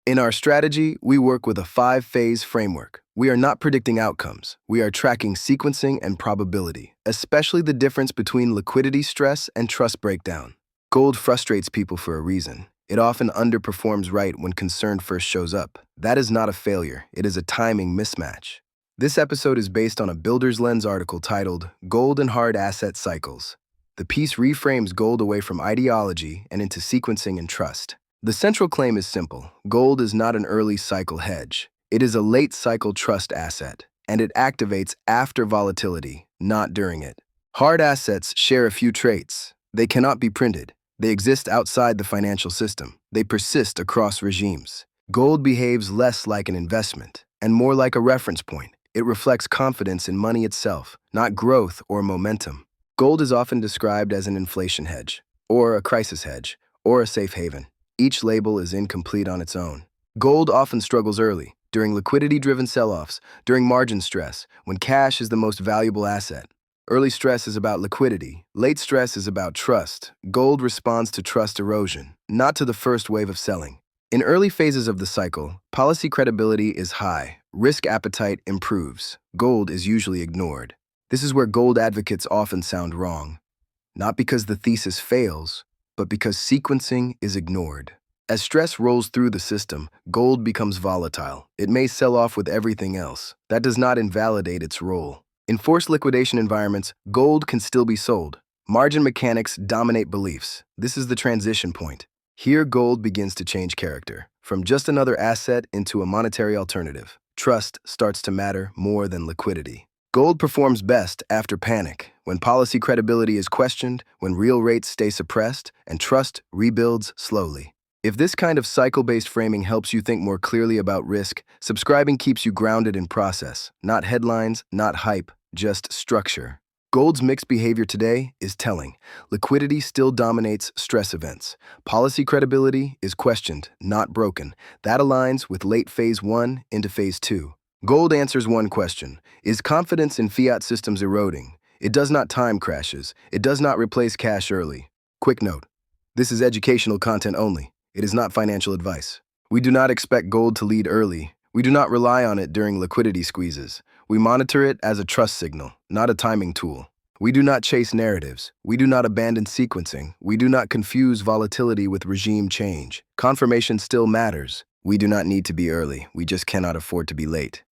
In our strategy, we work with a 5-phase framework. We are not predicting outcomes. We are tracking sequencing and probability, especially the difference between liquidity stress and trust breakdown. Gold frustrates people for a reason. It often underperforms right when concern first shows up. That is not a failure. It is a timing mismatch. This episode is based on a BuildersLens article titled Gold and Hard Asset Cycles. The piece reframes gold away from ideology and into sequencing and trust. The central claim is simple. Gold is not an early cycle hedge. It is a late cycle trust asset, and it activates after volatility, not during it. Hard assets share a few traits. They cannot be printed. They exist outside the financial system. They persist across regimes. Gold behaves less like an investment and more like a reference point. It reflects confidence in money itself, not growth or momentum. Gold is often described as an inflation hedge, or a crisis hedge, or a safe haven. Each label is incomplete on its own. Gold often struggles early, during liquidity-driven sell-offs, during margin stress, when cash is the most valuable asset. Early stress is about liquidity. Late stress is about trust. Gold responds to trust erosion, not to the first wave of selling. In early phases of the cycle, policy credibility is high. Risk appetite improves. Gold is usually ignored. This is where gold advocates often sound wrong. Not because the thesis fails, but because sequencing is ignored. As stress rolls through the system, gold becomes volatile. It may sell off with everything else. That does not invalidate its role. In forced liquidation environments, gold can still be sold. Margin mechanics dominate beliefs. This is the transition point. Here, gold begins to change character. From just another asset into a monetary alternative. Trust starts to matter more than liquidity. Gold performs best after panic, when policy credibility is questioned, when real rates stay suppressed, and trust rebuilds slowly. If this kind of cycle-based framing helps you think more clearly about risk, subscribing keeps you grounded in process, not headlines, not hype, just structure. Gold's mixed behavior today is telling. Liquidity still dominates stress events. Policy credibility is questioned, not broken. That aligns with late phase 1 into phase 2. Gold answers one question. Is confidence in fiat systems eroding? It does not time crashes. It does not replace cash early. Quick note. This is educational content only. It is not financial advice. We do not expect gold to lead early. We do not rely on it during liquidity squeezes. We monitor it as a trust signal, not a timing tool. We do not chase narratives. We do not abandon sequencing. We do not confuse volatility with regime change. Confirmation still matters. We do not need to be early. We just cannot afford to be late.